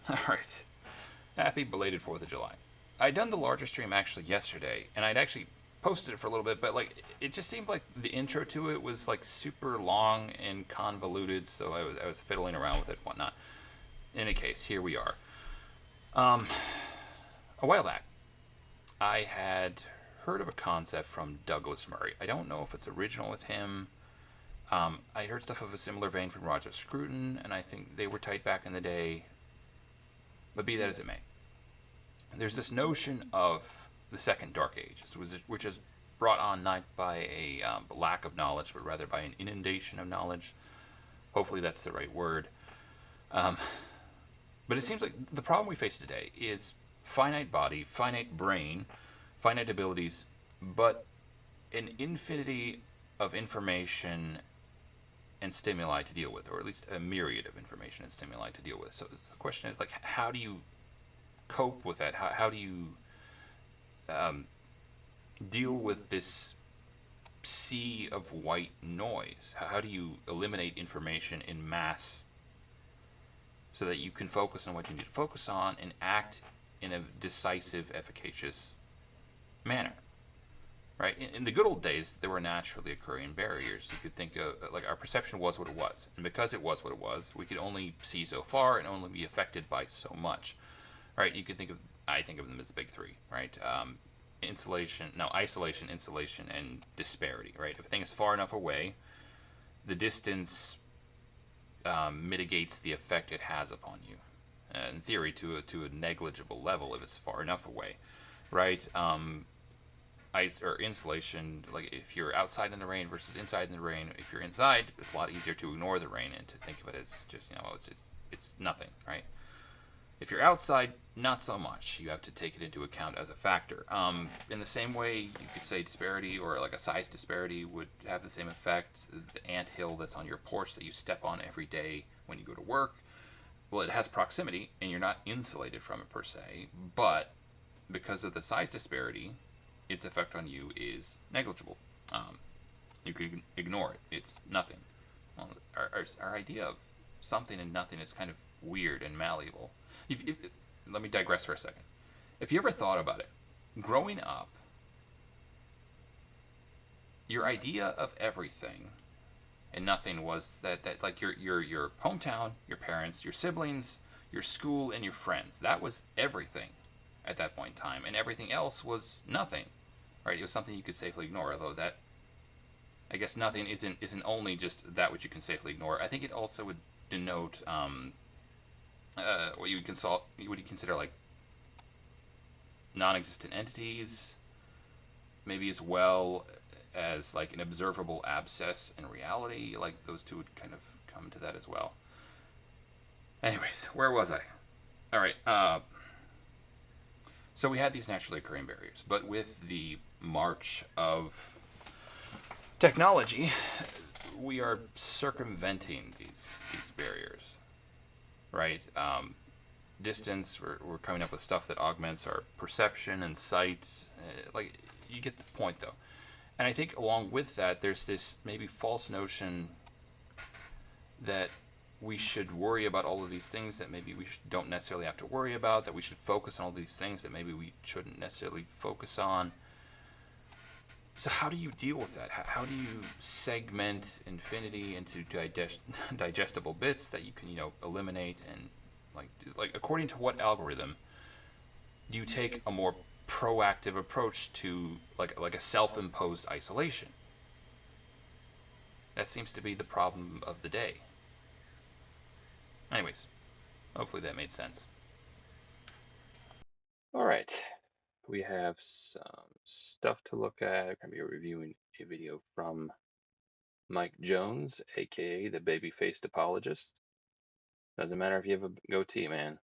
All right. Happy belated 4th of July. I'd done the larger stream actually yesterday, and I'd actually posted it for a little bit, but like it just seemed like the intro to it was like super long and convoluted, so I was fiddling around with it and whatnot. In any case, here we are. Um, a while back, I had heard of a concept from Douglas Murray. I don't know if it's original with him. I heard stuff of a similar vein from Roger Scruton, and I think they were tight back in the day. But be that as it may, there's this notion of the Second Dark Age, which is brought on not by a lack of knowledge, but rather by an inundation of knowledge. Hopefully, that's the right word. Um, but it seems like the problem we face today is finite body, finite brain, finite abilities, but an infinity of information and stimuli to deal with, or at least a myriad of information and stimuli to deal with. So the question is like, how do you cope with that? How do you um, deal with this sea of white noise? How do you eliminate information in mass so that you can focus on what you need to focus on and act in a decisive, efficacious manner? Right? In the good old days, there were naturally occurring barriers. You could think of, like, our perception was what it was. And because it was what it was, we could only see so far and only be affected by so much. Right? You could think of, I think of them as the big three, right? Isolation, insulation, and disparity, right? If a thing is far enough away, the distance mitigates the effect it has upon you. In theory, to a negligible level if it's far enough away, right? Ice or insulation, like if you're outside in the rain versus inside in the rain, if you're inside, it's a lot easier to ignore the rain and to think of it as just, it's nothing, right? If you're outside, not so much. You have to take it into account as a factor. In the same way, you could say disparity or like a size disparity would have the same effect. The ant hill that's on your porch that you step on every day when you go to work, well, it has proximity and you're not insulated from it per se, but because of the size disparity, its effect on you is negligible. Um, you can ignore it. It's nothing. Well, our idea of something and nothing is kind of weird and malleable. If, let me digress for a second. If you ever thought about it, growing up, your idea of everything and nothing was that like your hometown, your parents, your siblings, your school, and your friends. That was everything at that point in time, and everything else was nothing. Right? It was something you could safely ignore. Although that, I guess, nothing isn't only just that which you can safely ignore. I think it also would denote what you consider like non-existent entities, maybe as well as like an observable abscess in reality. Like those two would kind of come to that as well. Anyways, where was I? All right. So we had these naturally occurring barriers, but with the march of technology, we are circumventing these barriers, right? Distance, we're coming up with stuff that augments our perception and sight. Like, you get the point, though. And I think along with that, there's this maybe false notion that we should worry about all of these things that maybe we don't necessarily have to worry about, that we should focus on all these things that maybe we shouldn't necessarily focus on. So how do you deal with that? How do you segment infinity into digestible bits that you can, eliminate and like according to what algorithm do you take a more proactive approach to like a self-imposed isolation? That seems to be the problem of the day. Anyways, hopefully that made sense. All right, we have some stuff to look at. I'm going to be reviewing a video from Mike Jones, aka the baby-faced apologist. Doesn't matter if you have a goatee, man.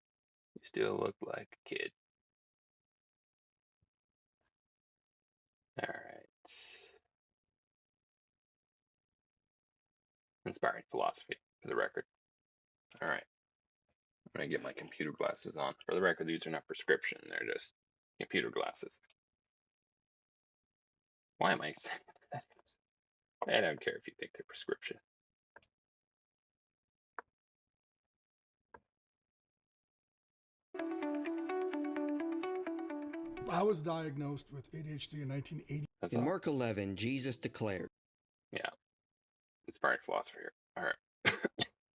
You still look like a kid. All right. Inspiring philosophy, for the record. All right. I'm going to get my computer glasses on. For the record, these are not prescription. They're just computer glasses. Why am I saying that? I don't care if you think they're prescription. I was diagnosed with ADHD in 1980. In Mark 11, Jesus declared. Yeah, inspired philosopher here. All right.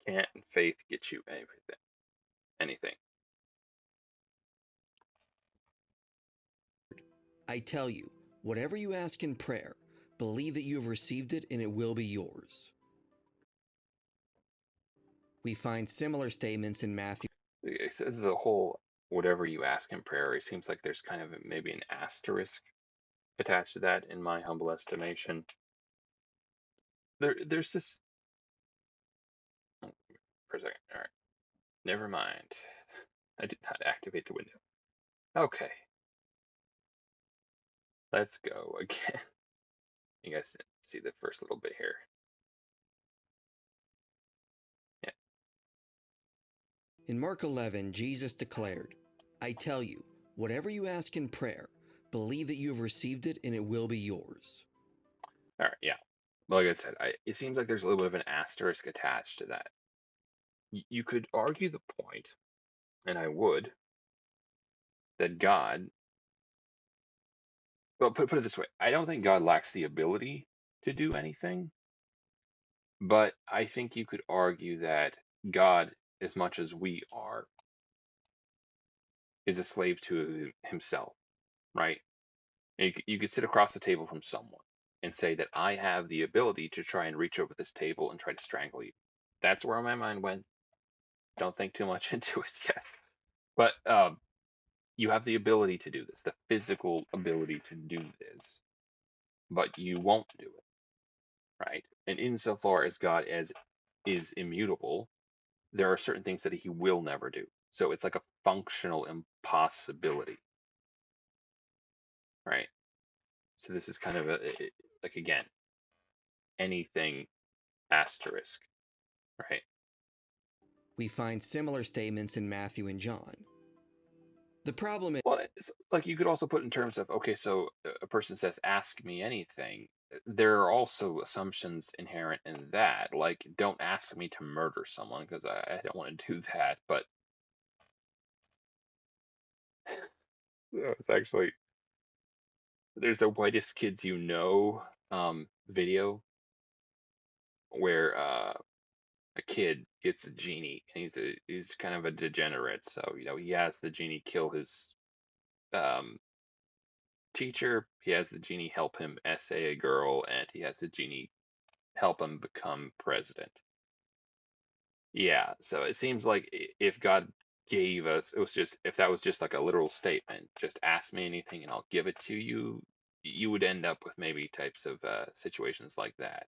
Can't faith get you everything? Anything. I tell you, whatever you ask in prayer, believe that you have received it and it will be yours. We find similar statements in Matthew. It says the whole whatever you ask in prayer, it seems like there's kind of maybe an asterisk attached to that in my humble estimation. There's this for a second. All right. Never mind. I did not activate the window. Okay. Let's go again. You guys see the first little bit here. Yeah. In Mark 11, Jesus declared, I tell you, whatever you ask in prayer, believe that you have received it and it will be yours. All right. Yeah. Well, like I said, it seems like there's a little bit of an asterisk attached to that. You could argue the point, and I would, that God, well, put it this way, I don't think God lacks the ability to do anything, but I think you could argue that God, as much as we are, is a slave to himself, right? You could sit across the table from someone and say that I have the ability to try and reach over this table and try to strangle you. That's where my mind went. Don't think too much into it, yes. But you have the ability to do this, the physical ability to do this, but you won't do it, right? And insofar as God is immutable, there are certain things that he will never do. So it's like a functional impossibility, right? So this is kind of like, again, anything asterisk, right? We find similar statements in Matthew and John. The problem is, Well, it's like you could also put in terms of, okay, so a person says, ask me anything. There are also assumptions inherent in that, like, don't ask me to murder someone because I don't want to do that. But it's actually, there's a Whitest Kids You Know video where a kid gets a genie, and he's kind of a degenerate. So, he has the genie kill his um, teacher, he has the genie help him essay a girl, and he has the genie help him become president. Yeah, so it seems like if God gave us, if that was just like a literal statement, just ask me anything and I'll give it to you, you would end up with maybe types of situations like that.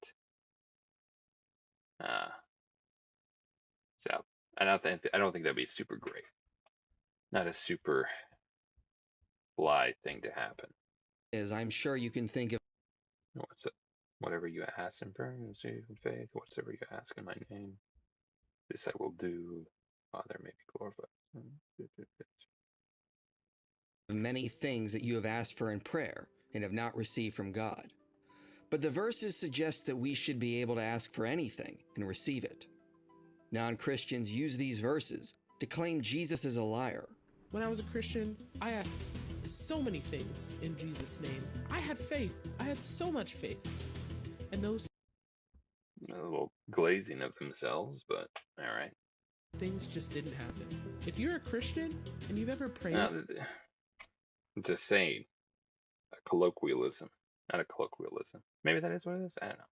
Uh, so I don't think that'd be super great. Not a super blithe thing to happen. I'm sure you can think of. What's it? Whatever you ask in prayer, receive in faith. Whatsoever you ask in my name, this I will do. Father may be glorified. Many things that you have asked for in prayer and have not received from God. But the verses suggest that we should be able to ask for anything and receive it. Non-Christians use these verses to claim Jesus is a liar. When I was a Christian, I asked so many things in Jesus' name. I had faith. I had so much faith. And those A little glazing of themselves, but all right. things just didn't happen. If you're a Christian and you've ever prayed, No, it's a saying, a colloquialism, not a colloquialism. Maybe that is what it is. I don't know.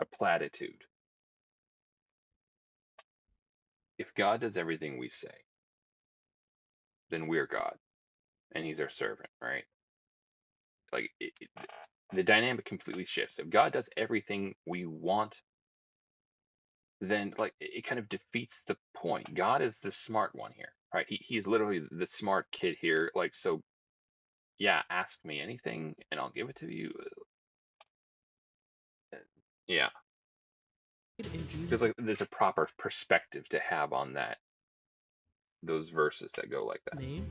A platitude. If God does everything we say, then we're God, and He's our servant, right? Like the dynamic completely shifts. If God does everything we want, then like it kind of defeats the point. God is the smart one here, right? He is literally the smart kid here. Like, so yeah, ask me anything and I'll give it to you. Yeah, in feels Jesus' like there's a proper perspective to have on that. Those verses that go like that. name,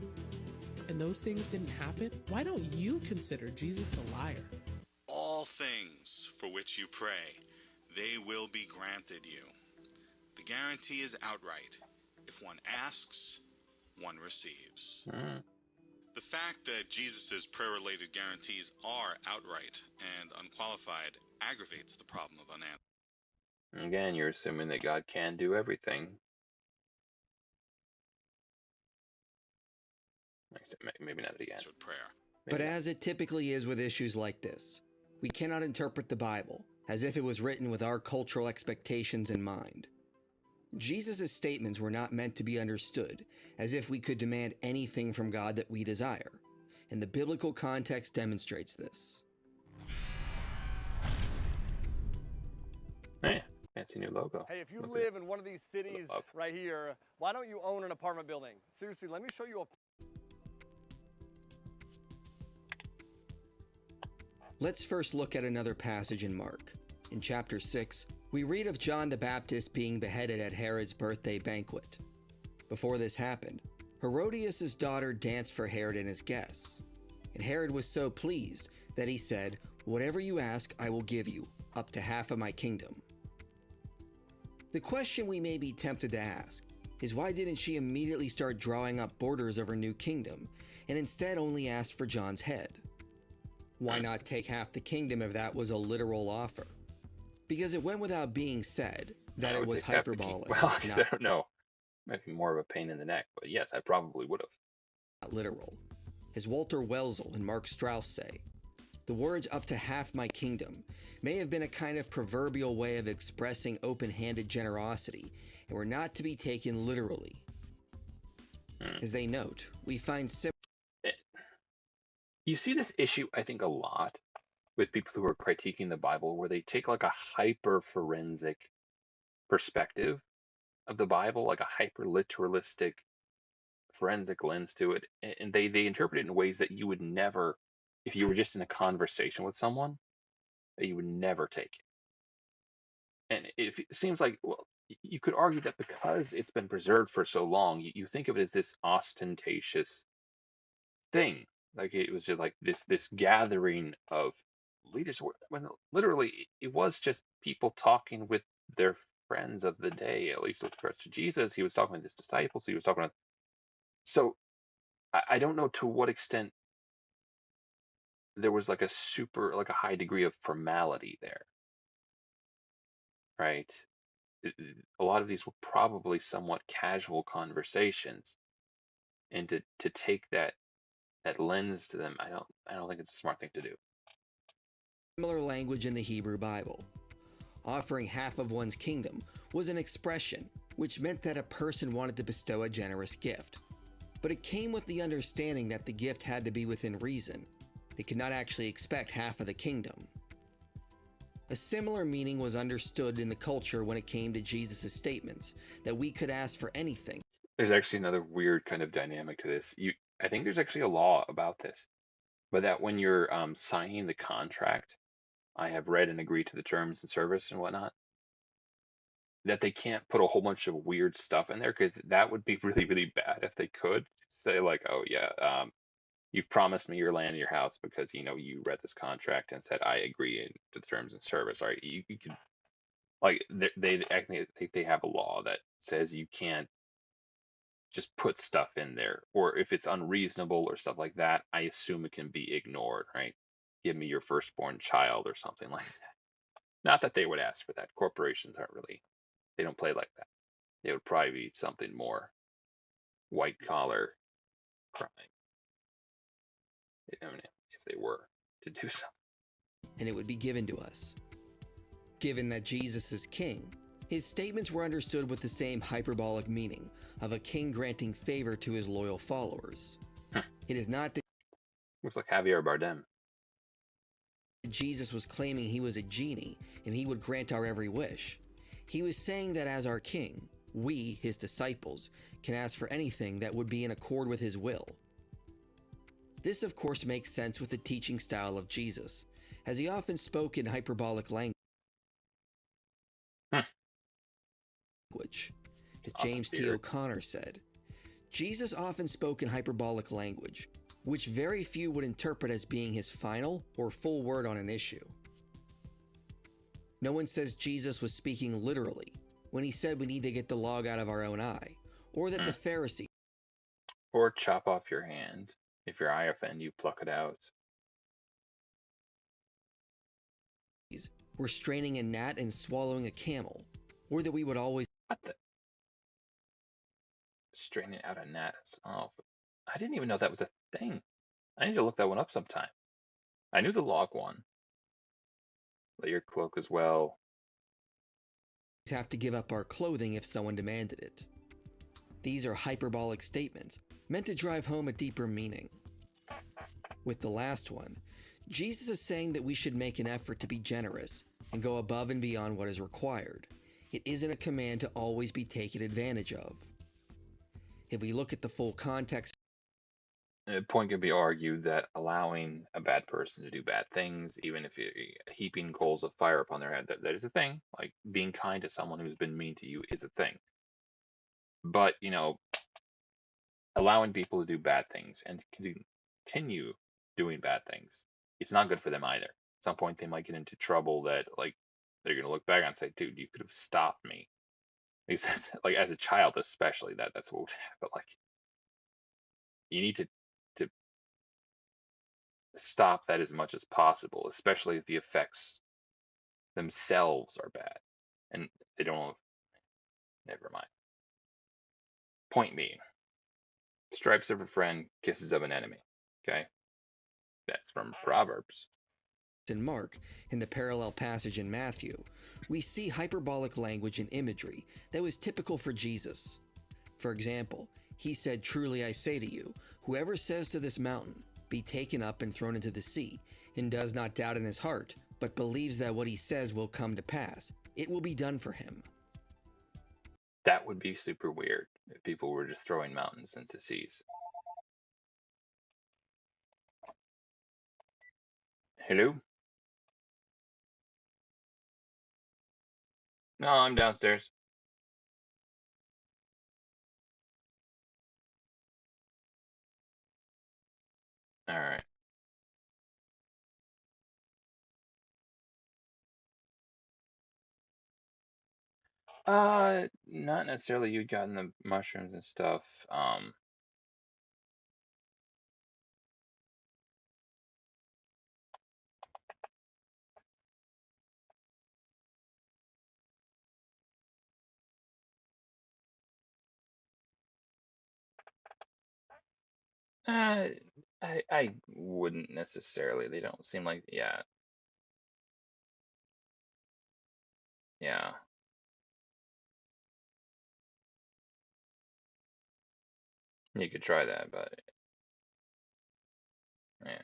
and those things didn't happen, why don't you consider Jesus a liar? All things for which you pray, they will be granted you. The guarantee is outright. If one asks, one receives. Mm. The fact that Jesus' prayer-related guarantees are outright and unqualified aggravates the problem of unanswered Again, you're assuming that God can do everything. Maybe not again. prayer. But Maybe not. as it typically is with issues like this, we cannot interpret the Bible as if it was written with our cultural expectations in mind. Jesus' statements were not meant to be understood as if we could demand anything from God that we desire, and the biblical context demonstrates this. Hey, fancy new logo. Hey, if you Look at live it. in one of these cities Love. right here, why don't you own an apartment building? Seriously, let me show you a. Let's first look at another passage in Mark. In chapter 6, we read of John the Baptist being beheaded at Herod's birthday banquet. Before this happened, Herodias' daughter danced for Herod and his guests. And Herod was so pleased that he said, "Whatever you ask, I will give you, up to half of my kingdom." The question we may be tempted to ask is, why didn't she immediately start drawing up borders of her new kingdom, and instead only asked for John's head? Why not take half the kingdom if that was a literal offer? Because it went without being said that I it would was take half the hyperbolic, Well, I not don't know. Might be more of a pain in the neck, but yes, I probably would have. literal. As Walter Welzel and Mark Strauss say, the words "up to half my kingdom" may have been a kind of proverbial way of expressing open-handed generosity and were not to be taken literally. As they note, we find You see this issue, I think, a lot with people who are critiquing the Bible, where they take like a hyper forensic perspective of the Bible, like a hyper literalistic forensic lens to it, and they interpret it in ways that you would never, if you were just in a conversation with someone, that you would never take it. And it seems like, well, you could argue that because it's been preserved for so long, you think of it as this ostentatious thing, like it was just like this gathering of leaders, when literally it was just people talking with their friends of the day. At least with regards to Jesus, he was talking with his disciples, he was talking with. So I don't know to what extent there was like a super, like a high degree of formality there, right? A lot of these were probably somewhat casual conversations, and to take that lens to them, I don't think it's a smart thing to do. similar language in the Hebrew Bible. Offering half of one's kingdom was an expression which meant that a person wanted to bestow a generous gift. But it came with the understanding that the gift had to be within reason. They could not actually expect half of the kingdom. A similar meaning was understood in the culture when it came to Jesus' statements that we could ask for anything. There's actually another weird kind of dynamic to this. I think there's actually a law about this, but that when you're signing the contract, I have read and agreed to the terms and service and whatnot, that they can't put a whole bunch of weird stuff in there, because that would be really, really bad if they could say like, oh yeah, you've promised me your land and your house because you read this contract and said I agree to the terms and service. All right, you could, like, I think they have a law that says you can't just put stuff in there, or if it's unreasonable or stuff like that, I assume it can be ignored, right? Give me your firstborn child or something like that. Not that they would ask for that. Corporations aren't really, they don't play like that. It would probably be something more white collar crime, if they were to do so. And it would be given to us. Given that Jesus is king, his statements were understood with the same hyperbolic meaning of a king granting favor to his loyal followers. It is not that Looks like Javier Bardem. Jesus was claiming he was a genie and he would grant our every wish. He was saying that as our king, we, his disciples, can ask for anything that would be in accord with his will. This, of course, makes sense with the teaching style of Jesus, as he often spoke in hyperbolic language. As Awesome James T. beard. O'Connor said, Jesus often spoke in hyperbolic language, which very few would interpret as being his final or full word on an issue. No one says Jesus was speaking literally when he said we need to get the log out of our own eye, or that the Pharisees Or chop off your hand If your eye offend you, pluck it out. We're straining a gnat and swallowing a camel, or that we would always What the? Straining out a gnat. Oh, I didn't even know that was a thing. I need to look that one up sometime. I knew the log one. Let your cloak as well. have to give up our clothing if someone demanded it. These are hyperbolic statements meant to drive home a deeper meaning. With the last one, Jesus is saying that we should make an effort to be generous and go above and beyond what is required. It isn't a command to always be taken advantage of. If we look at the full context, A point could be argued that allowing a bad person to do bad things, even if you're heaping coals of fire upon their head, that is a thing. Like being kind to someone who's been mean to you is a thing. But, allowing people to do bad things and continue doing bad things, it's not good for them either. At some point, they might get into trouble that, like, they're going to look back and say, dude, you could have stopped me. Like, as a child, especially, that's what would happen. Like, you need to stop that as much as possible, especially if the effects themselves are bad and they don't. Never mind. Point being, stripes of a friend, kisses of an enemy. Okay, that's from Proverbs. in Mark, in the parallel passage in Matthew, we see hyperbolic language and imagery that was typical for Jesus. For example, he said, "Truly I say to you, whoever says to this mountain, be taken up and thrown into the sea, and does not doubt in his heart, but believes that what he says will come to pass, it will be done for him." That would be super weird if people were just throwing mountains into seas. Hello? No, I'm downstairs. All right. Not necessarily. You'd gotten the mushrooms and stuff. Uh, I wouldn't necessarily. They don't seem like. Yeah, yeah. You could try that, but yeah.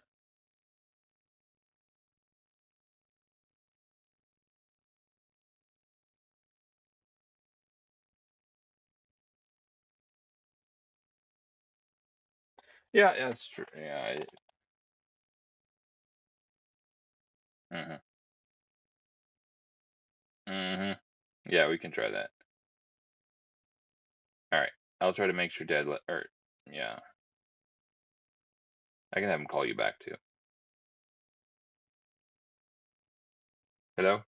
Yeah, that's true. Yeah. Mhm. Mhm. Yeah, we can try that. All right. I'll try to make sure Dad or yeah. I can have him call you back too. Hello?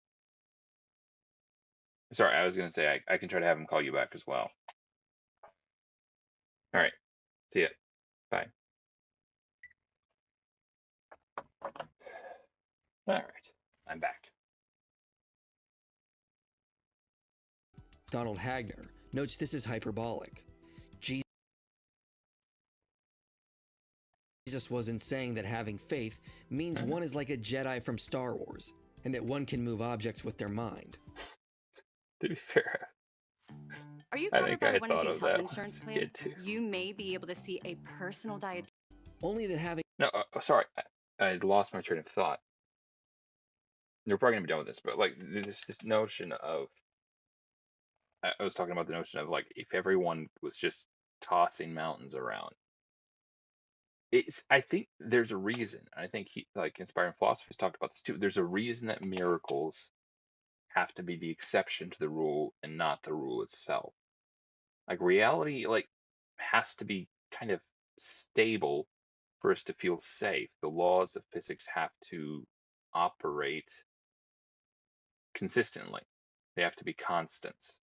Sorry, I was gonna say I can try to have him call you back as well. All right. See ya. Bye. All right. I'm back. Donald Hagner notes this is hyperbolic. Jesus wasn't saying that having faith means one is like a Jedi from Star Wars, and that one can move objects with their mind. To be fair, Are you I covered think by I one of thought these of health that when I insurance was a kid plans? too. You may be able to see a personal dietitian. Only that having No, sorry, I lost my train of thought. You're probably gonna be done with this, but like this notion of I was talking about the notion of like if everyone was just tossing mountains around. I think there's a reason. I think like inspiring philosophers talked about this too. There's a reason that miracles have to be the exception to the rule and not the rule itself. Like reality like has to be kind of stable for us to feel safe. The laws of physics have to operate consistently. They have to be constants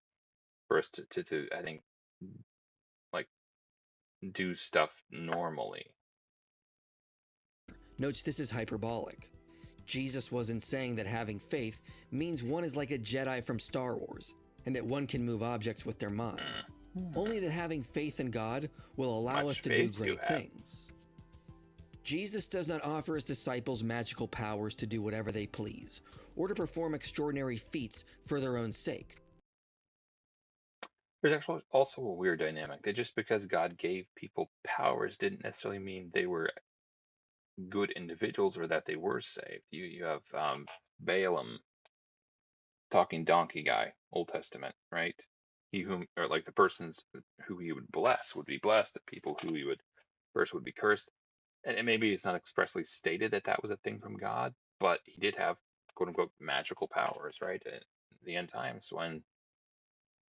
for us to I think like do stuff normally. notes this is hyperbolic. Jesus wasn't saying that having faith means one is like a Jedi from Star Wars, and that one can move objects with their mind. Only that having faith in God will allow us to do great things. Jesus does not offer his disciples magical powers to do whatever they please, or to perform extraordinary feats for their own sake. There's actually also a weird dynamic that just because God gave people powers didn't necessarily mean they were good individuals or that they were saved. You have Balaam, talking donkey guy, Old Testament, right? He whom, or like the persons who he would bless would be blessed, the people who he would curse would be cursed. And maybe it's not expressly stated that that was a thing from God, but he did have quote unquote magical powers, right? At the end times, when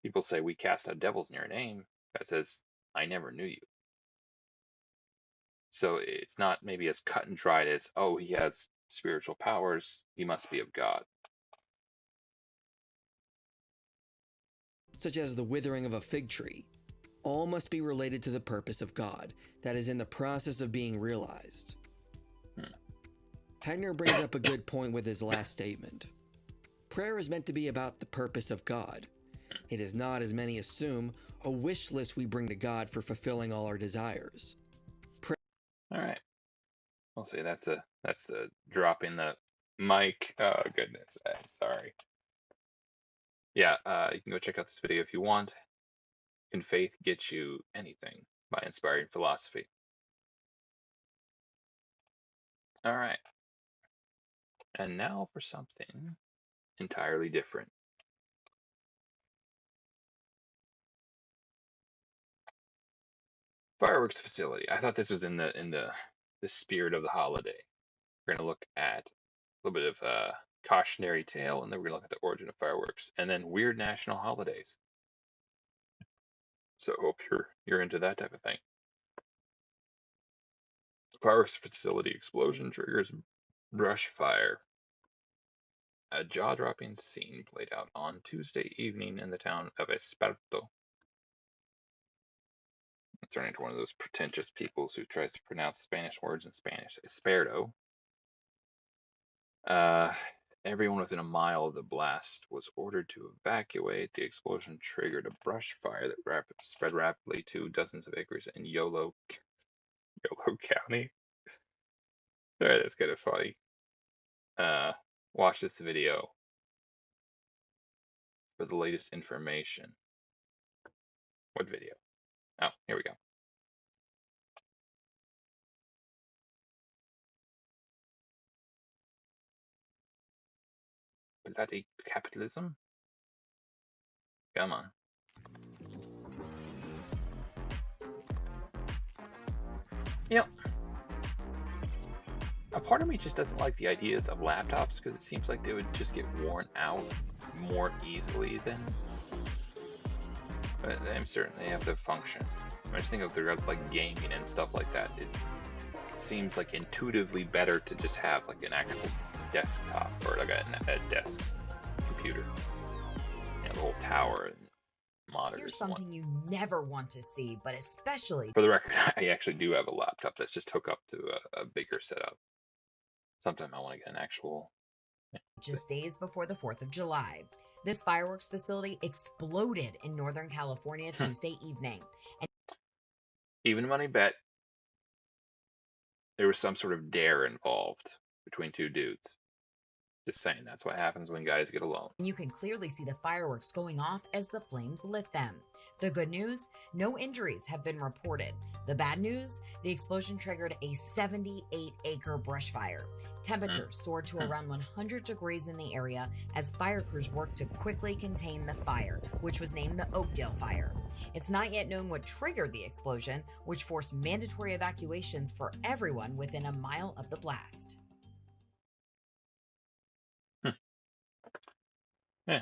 people say we cast out devils in your name, God says, I never knew you. So it's not maybe as cut and dried as, oh, he has spiritual powers, he must be of God. Such as the withering of a fig tree. All must be related to the purpose of God that is in the process of being realized. Hagner brings up a good point with his last statement. Prayer is meant to be about the purpose of God. It is not, as many assume, a wish list we bring to God for fulfilling all our desires. All right. I'll say that's a drop in the mic. Oh goodness, I'm sorry. Yeah, you can go check out this video if you want. Can faith get you anything? By Inspiring Philosophy. All right. And now for something entirely different. Fireworks facility. I thought this was in the spirit of the holiday. We're gonna look at a little bit of cautionary tale, and then we're gonna look at the origin of fireworks, and then weird national holidays. So hope you're into that type of thing. Fireworks facility explosion triggers brush fire. A jaw-dropping scene played out on Tuesday evening in the town of Esperto. I'm turning into one of those pretentious peoples who tries to pronounce Spanish words in Spanish. Esperto. Everyone within a mile of the blast was ordered to evacuate. The explosion triggered a brush fire that spread rapidly to dozens of acres in Yolo County. All right, that's kind of funny. Watch this video for the latest information. What video? Oh, here we go. Bloody capitalism? Come on. Yep. A part of me just doesn't like the ideas of laptops because it seems like they would just get worn out more easily than. But I'm certain they have to function. I just think of regards like gaming and stuff like that. It seems like intuitively better to just have like an actual desktop or like a desk computer. You know, the whole tower and monitors. Here's something you never want to see, but especially. For the record, I actually do have a laptop that's just hooked up to a bigger setup. Sometime I want to get an actual. Just days before the 4th of July. This fireworks facility exploded in Northern California Tuesday evening. And even money bet there was some sort of dare involved between two dudes. Just saying, that's what happens when guys get alone. you can clearly see the fireworks going off as the flames lit them. The good news, no injuries have been reported. The bad news, the explosion triggered a 78-acre brush fire. Temperatures soared to around 100 degrees in the area as fire crews worked to quickly contain the fire, which was named the Oakdale Fire. It's not yet known what triggered the explosion, which forced mandatory evacuations for everyone within a mile of the blast. Yeah.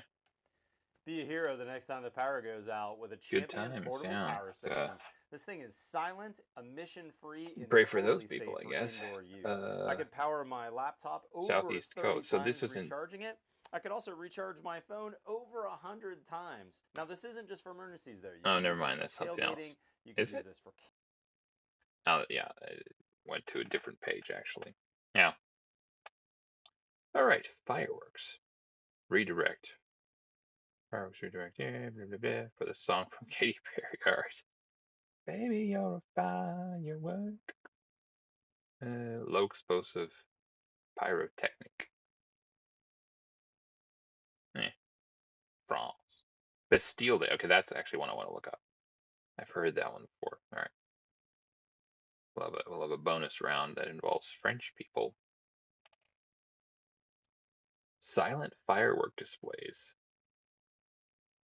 Be a hero the next time the power goes out with a champion portable power system. This thing is silent, emission-free, and pray for those people, I guess. Indoor use. I could power my laptop over Southeast 30 coast. So this times was recharging it. I could also recharge my phone over 100 times. Now this isn't just for emergencies though. Oh, never mind. That's something else. You can Is use it? this for. Oh yeah, I went to a different page actually. Yeah. All right, fireworks. Redirect. Fireworks redirect. Yeah, blah, blah, blah, for the song from Katy Perry. All right. Baby, you're a firework. Low explosive pyrotechnic. France. Bastille Day. Okay, that's actually one I want to look up. I've heard that one before. All right. We'll have a bonus round that involves French people. Silent firework displays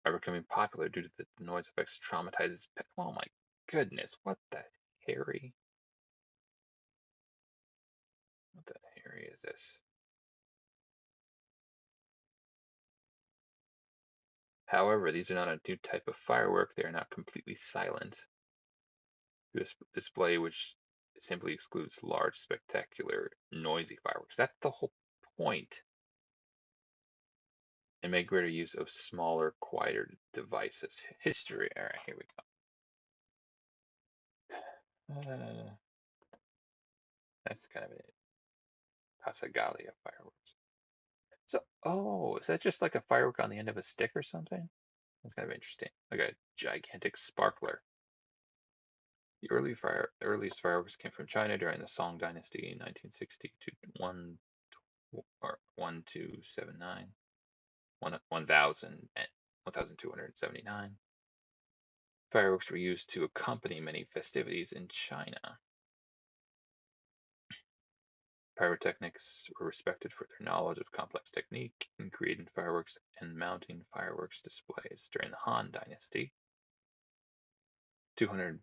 are becoming popular due to the noise effects traumatizes. Oh my goodness! What the Harry? What the Harry is this? However, these are not a new type of firework. They are not completely silent. This display, which simply excludes large, spectacular, noisy fireworks. That's the whole point. And make greater use of smaller, quieter devices. History. All right, here we go. That's kind of it. Pasagalia fireworks. So, oh, is that just like a firework on the end of a stick or something? That's kind of interesting. Like a gigantic sparkler. The earliest fireworks came from China during the Song Dynasty in 1960 to 1279, 1279. Fireworks were used to accompany many festivities in China. Pyrotechnics were respected for their knowledge of complex technique in creating fireworks and mounting fireworks displays during the Han Dynasty. 200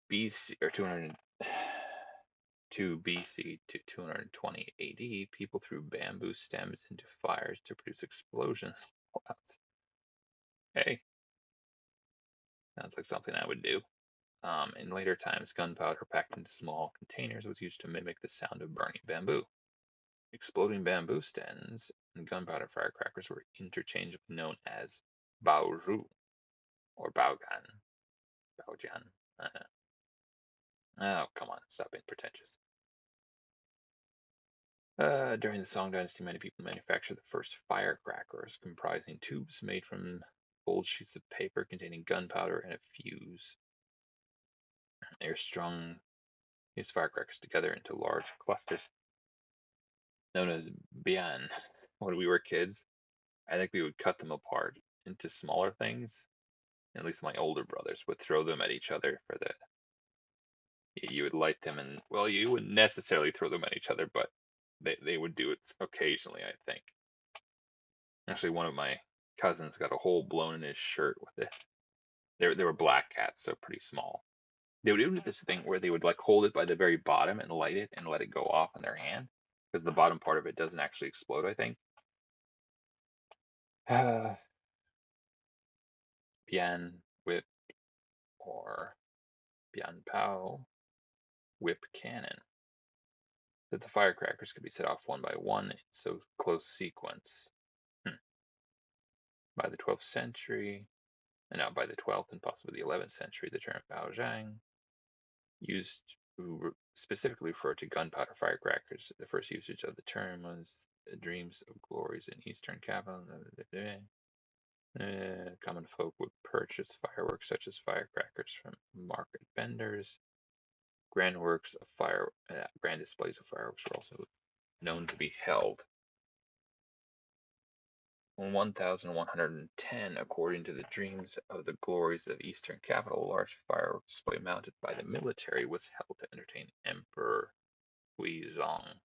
BC or 202 BC to 220 AD, people threw bamboo stems into fires to produce explosions. Hey, sounds like something I would do. In later times, gunpowder packed into small containers was used to mimic the sound of burning bamboo. Exploding bamboo stems and gunpowder firecrackers were interchangeably known as baoju or baogan. Baojan. Oh, come on, stop being pretentious. During the Song Dynasty, many people manufactured the first firecrackers, comprising tubes made from old sheets of paper containing gunpowder and a fuse. They are strung these firecrackers together into large clusters known as bian. When we were kids, I think we would cut them apart into smaller things. At least my older brothers would throw them at each other for the. You would light them, and well, you wouldn't necessarily throw them at each other, but they would do it occasionally, I think. Actually, one of my cousins got a hole blown in his shirt with it. They were black cats, so pretty small. They would even do this thing where they would like hold it by the very bottom and light it and let it go off in their hand because the bottom part of it doesn't actually explode, I think. Bien whip or bien pao whip cannon. That the firecrackers could be set off one by one in so close sequence. By the 12th century, and now by the 12th and possibly the 11th century, the term baozhang used to specifically refer to gunpowder firecrackers. The first usage of the term was dreams of glories in eastern capital. Common folk would purchase fireworks such as firecrackers from market vendors. Grand displays of fireworks were also known to be held. In 1110, according to the dreams of the glories of eastern capital, a large firework display mounted by the military was held to entertain Emperor Huizong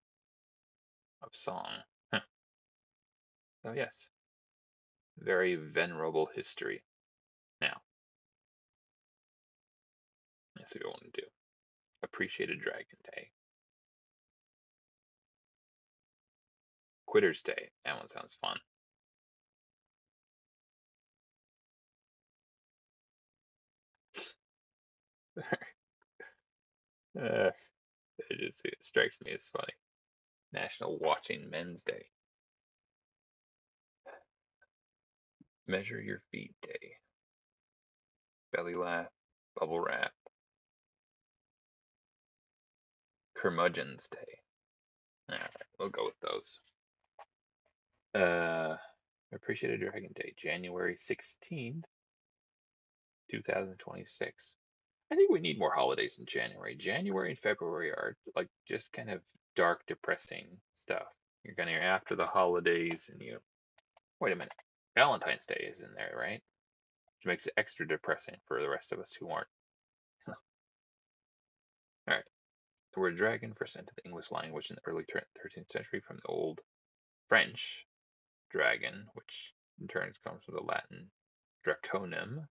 of Song. So yes, very venerable history. Now, let's see what I want to do. Appreciated Dragon Day. Quitter's Day. That one sounds fun. It strikes me as funny. National Watching Men's Day. Measure Your Feet Day. Belly Laugh. Bubble Wrap. Curmudgeon's Day. Alright, we'll go with those. Appreciated Dragon Day, January 16th, 2026. I think we need more holidays in January. January and February are like just kind of dark, depressing stuff. You're kind of after the holidays, and you wait a minute. Valentine's Day is in there, right? Which makes it extra depressing for the rest of us who aren't. All right. The word dragon, first into the English language in the early 13th century from the Old French dragon, which in turn comes from the Latin draconum,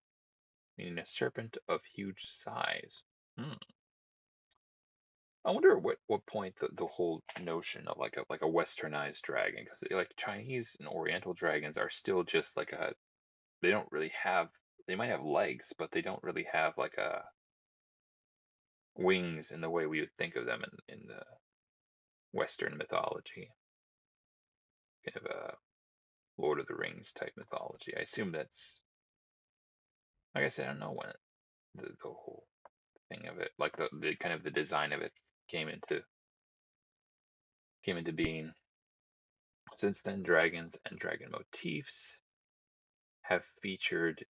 meaning a serpent of huge size. I wonder what point the whole notion of like a westernized dragon, because like Chinese and Oriental dragons are still just like they don't really have, they might have legs, but they don't really have like a wings in the way we would think of them in the Western mythology, kind of a Lord of the Rings type mythology. I assume that's, like I said, I don't know when the whole thing of it, like the kind of the design of it came into being. Since then, dragons and dragon motifs have featured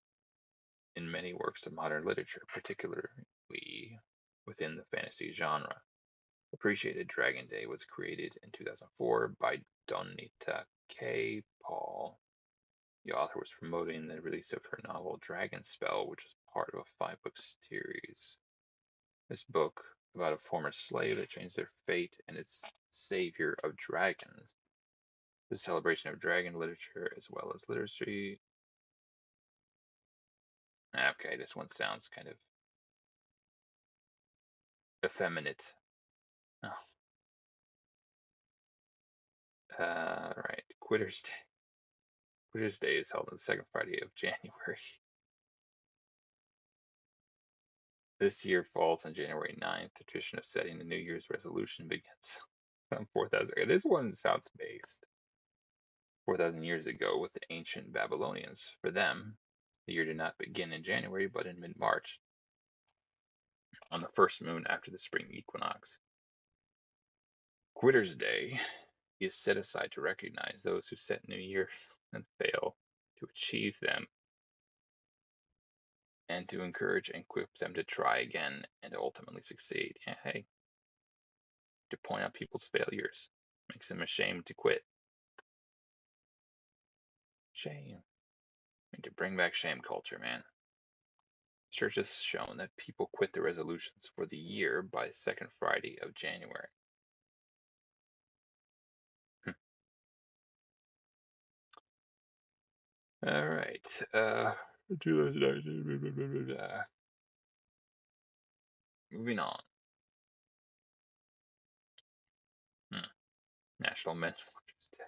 in many works of modern literature, particularly within the fantasy genre. Appreciated Dragon Day was created in 2004 by Donita K. Paul. The author was promoting the release of her novel Dragon Spell, which is part of a 5-book series. This book, about a former slave that changed their fate and is savior of dragons. The celebration of dragon literature as well as literacy. Okay, this one sounds kind of effeminate. Oh. Right. Quitter's Day. Quitter's Day is held on the second Friday of January. This year falls on January 9th. The tradition of setting the New Year's resolution begins on 4,000. This one sounds based 4,000 years ago with the ancient Babylonians. For them, the year did not begin in January, but in mid-March, on the first moon after the spring equinox. Quitter's Day is set aside to recognize those who set New Year's and fail to achieve them, and to encourage and equip them to try again and ultimately succeed. Yeah, hey, to point out people's failures makes them ashamed to quit. Shame. I mean, to bring back shame culture, man. Research has shown that people quit their resolutions for the year by the second Friday of January. All right. Moving on. National Men's Waters Day.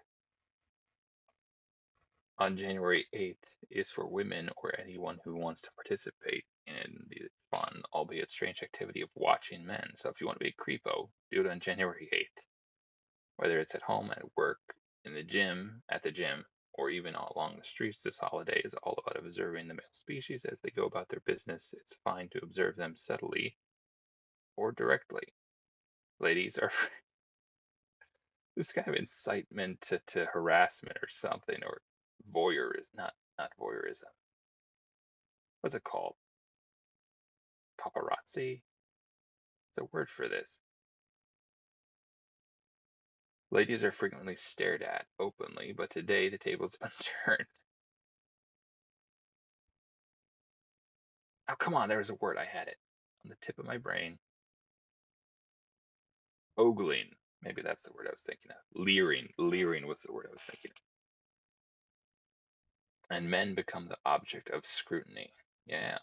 On January 8th is for women or anyone who wants to participate in the fun, albeit strange activity of watching men. So if you want to be a creepo, do it on January 8th. Whether it's at home, at work, in the gym, at the gym, or even along the streets, this holiday is all about observing the male species as they go about their business. It's fine to observe them subtly or directly. Ladies are this kind of incitement to harassment or something, or voyeurism, not voyeurism. What's it called? Paparazzi? It's a word for this. Ladies are frequently stared at openly, but today the tables have been turned. Oh, come on, there was a word. I had it on the tip of my brain. Ogling. Maybe that's the word I was thinking of. Leering. Leering was the word I was thinking of. And men become the object of scrutiny. Yeah.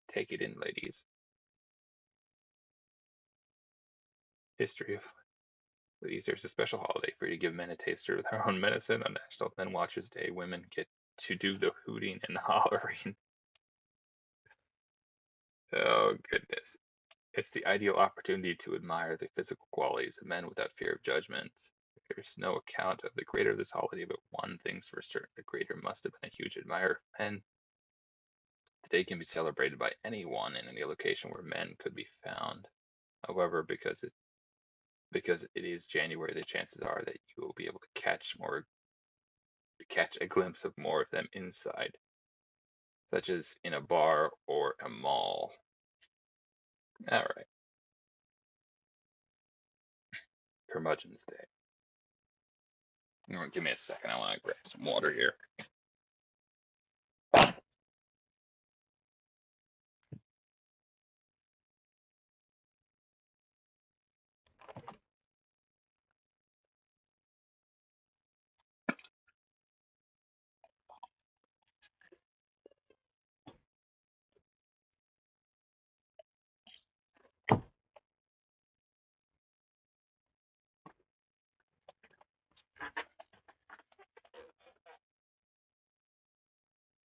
Take it in, ladies. History of ladies. There's a special holiday for you to give men a taster of their own medicine. On National Men Watchers Day, women get to do the hooting and hollering. Oh, goodness. It's the ideal opportunity to admire the physical qualities of men without fear of judgment. There's no account of the creator of this holiday, but one thing's for certain: the creator must have been a huge admirer of men. The day can be celebrated by anyone in any location where men could be found. However, because because it is January, the chances are that you will be able to catch a glimpse of more of them inside, such as in a bar or a mall. All right. Curmudgeon's Day. Give me a second. I want to grab some water here.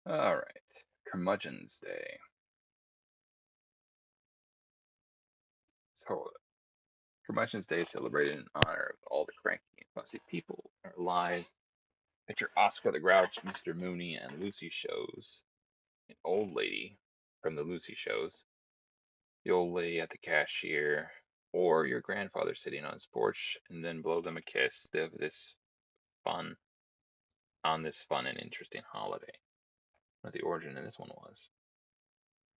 All right. Curmudgeon's Day. So, Curmudgeon's Day is celebrated in honor of all the cranky and fussy people who are alive. Picture Oscar the Grouch, Mr. Mooney, and Lucy shows. An old lady from the Lucy shows. The old lady at the cashier, or your grandfather sitting on his porch, and then blow them a kiss. They have this fun on this fun and interesting holiday. What the origin of this one was.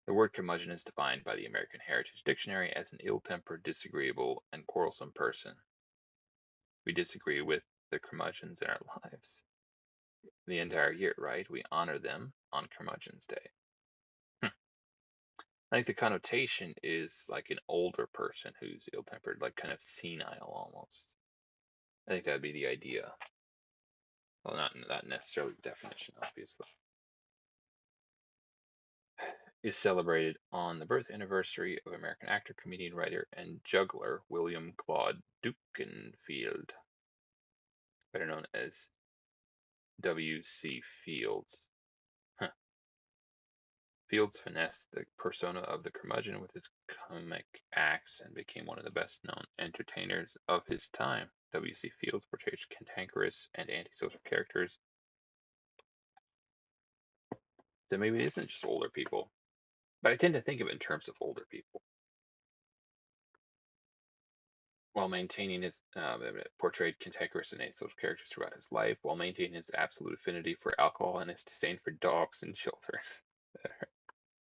The word curmudgeon is defined by the American Heritage Dictionary as an ill-tempered, disagreeable, and quarrelsome person. We disagree with the curmudgeons in our lives the entire year, right? We honor them on Curmudgeon's Day. I think the connotation is like an older person who's ill-tempered, like kind of senile almost. I think that'd be the idea. Well, not necessarily the definition, obviously. Is celebrated on the birth anniversary of American actor, comedian, writer, and juggler William Claude Dukenfield, better known as W.C. Fields. Huh. Fields finessed the persona of the curmudgeon with his comic acts and became one of the best-known entertainers of his time. W.C. Fields portrayed cantankerous and antisocial characters. So maybe it isn't just older people, but I tend to think of it in terms of older people. While maintaining his portrayed cantankerous and antisocial characters throughout his life, while maintaining his absolute affinity for alcohol and his disdain for dogs and children.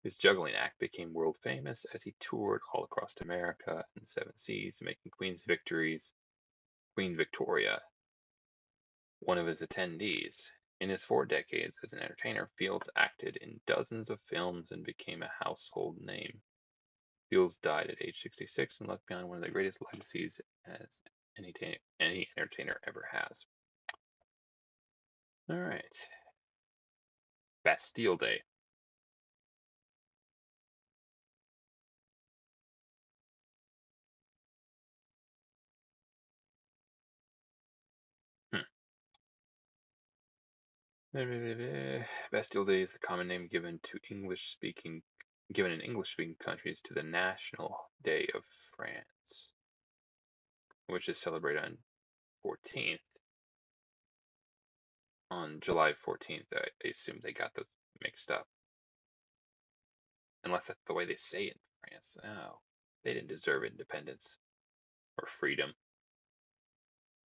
His juggling act became world famous as he toured all across America and the Seven Seas, making Queen Victoria one of his attendees. In his 4 decades as an entertainer, Fields acted in dozens of films and became a household name. Fields died at age 66 and left behind one of the greatest legacies as any entertainer ever has. All right. Bastille Day. Bastille Day is the common name given in English-speaking countries to the National Day of France, which is celebrated on 14th. On July 14th, I assume they got those mixed up. Unless that's the way they say it in France. Oh, they didn't deserve independence or freedom.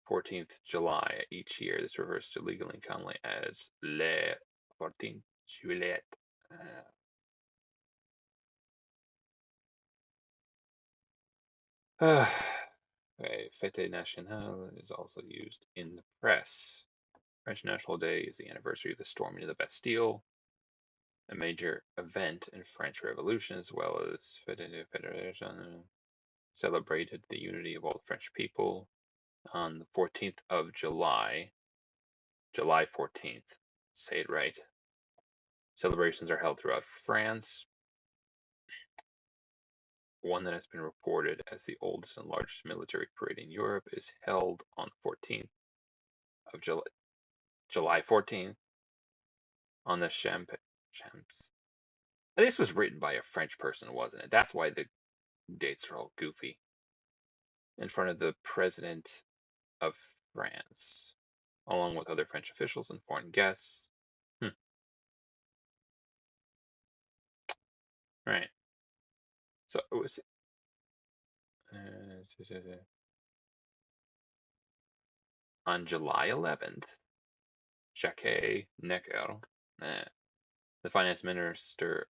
14th July each year. This refers to legally and commonly as Le 14 Juillet. Fête nationale is also used in the press. French National Day is the anniversary of the storming of the Bastille, a major event in French Revolution, as well as Fête celebrated the unity of all the French people on the 14th of July. July 14th. Say it right. Celebrations are held throughout France. One that has been reported as the oldest and largest military parade in Europe is held on the 14th of July 14th on the Champs. This was written by a French person, wasn't it? That's why the dates are all goofy. In front of the President of France, along with other French officials and foreign guests. Right. So it was On July 11th, Jacques Necker, the finance minister.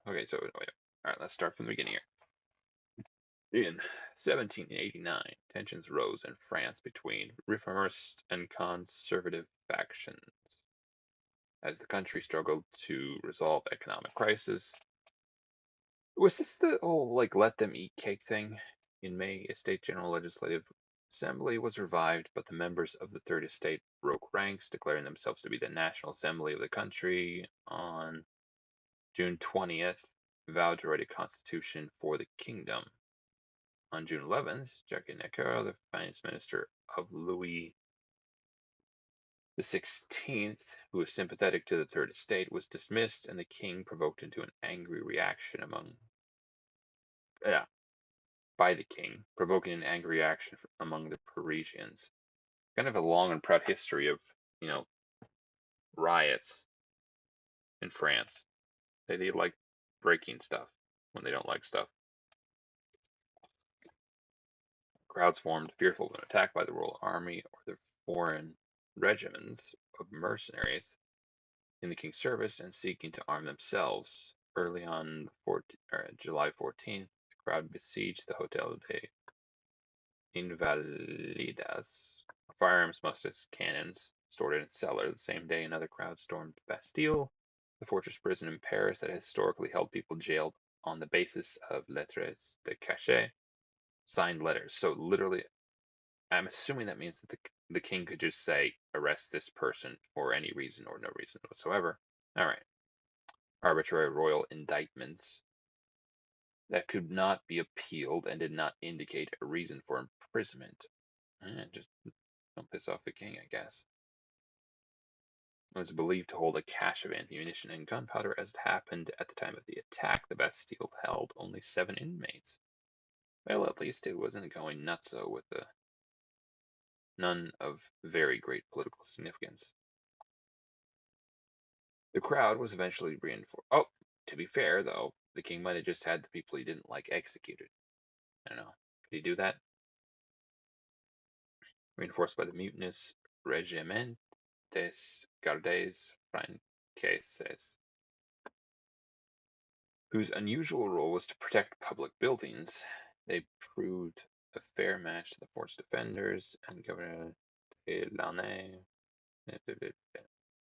Okay, so wait, all right, let's start from the beginning here. In 1789, tensions rose in France between reformist and conservative factions. As the country struggled to resolve economic crisis. Was this the whole, like, let them eat cake thing? In May, a state general legislative assembly was revived, but the members of the Third Estate broke ranks, declaring themselves to be the National Assembly of the country. On June 20th, vowed to write a constitution for the kingdom. On June 11th, Jacques Necker, the finance minister of Louis XVI, who was sympathetic to the Third Estate, was dismissed, and the king provoked into an angry reaction by the king, provoking an angry reaction among the Parisians. Kind of a long and proud history of, riots in France. They like breaking stuff when they don't like stuff. Crowds formed, fearful of an attack by the royal army or the foreign regiments of mercenaries in the king's service and seeking to arm themselves. Early on July 14th, the crowd besieged the Hotel des Invalides. Firearms, muskets, cannons stored in its cellar. The same day, another crowd stormed the Bastille, the fortress prison in Paris that historically held people jailed on the basis of lettres de cachet, signed letters. So literally, I'm assuming that means that the king could just say, arrest this person for any reason or no reason whatsoever. All right. Arbitrary royal indictments that could not be appealed and did not indicate a reason for imprisonment. Just don't piss off the king, I guess. It was believed to hold a cache of ammunition and gunpowder. As it happened at the time of the attack, the Bastille held only 7 inmates. Well, at least it wasn't going nutso with none of very great political significance. The crowd was eventually reinforced. Oh, to be fair, though, the king might have just had the people he didn't like executed. I don't know. Could he do that? Reinforced by the mutinous Regiment des Gardes Franquaises, whose unusual role was to protect public buildings. They proved a fair match to the force defenders and Governor de Launay.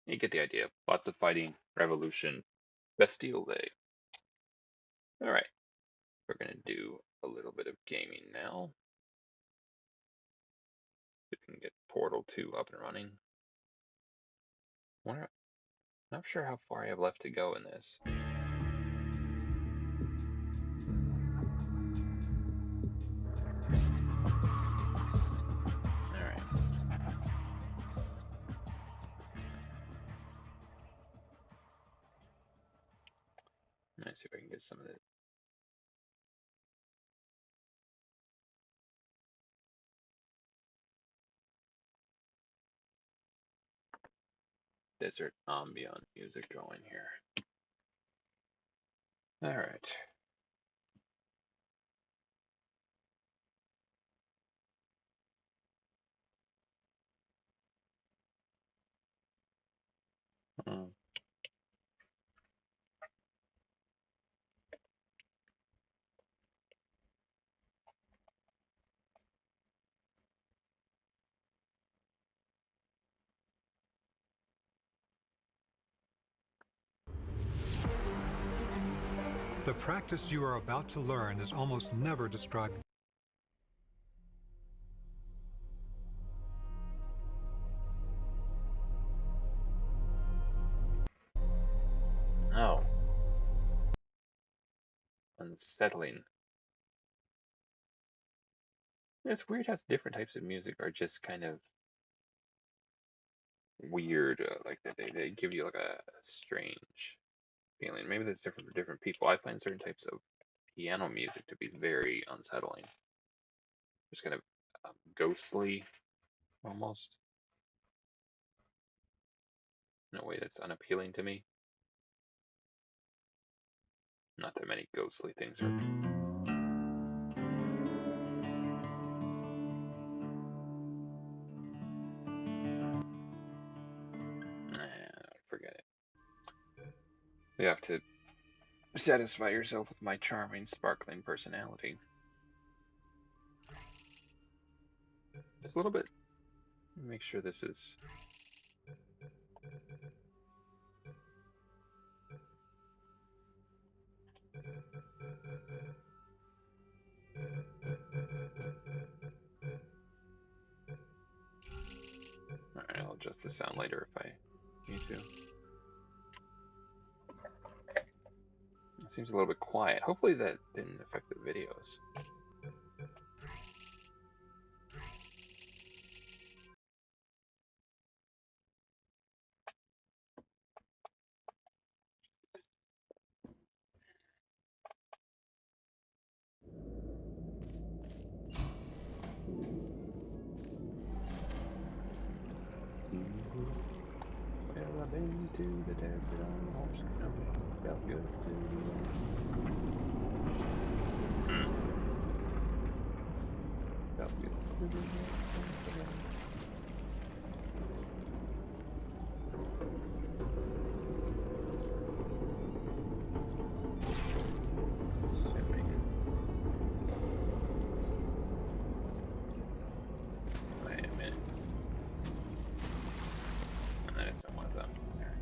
You get the idea. Lots of fighting, revolution, Bastille Day. All right, we're going to do a little bit of gaming now. We can get Portal 2 up and running. I'm not sure how far I have left to go in this. Alright. Let's see if I can get some of it. Desert ambient music going here. Alright. The practice you are about to learn is almost never described. Oh. Unsettling. It's weird how different types of music are just kind of weird. Like they give you like a strange feeling. Maybe that's different for different people. I find certain types of piano music to be very unsettling. Just kind of ghostly, almost. In a way that's unappealing to me. Not that many ghostly things are. You have to satisfy yourself with my charming, sparkling personality. Just a little bit. Make sure this is... Alright, I'll adjust the sound later if I need to. It seems a little bit quiet. Hopefully that didn't affect the videos. Well, I've been to the desert on a horse, and it felt good to be felt good to be assuming. Wait a minute. And that isn't one of them. There.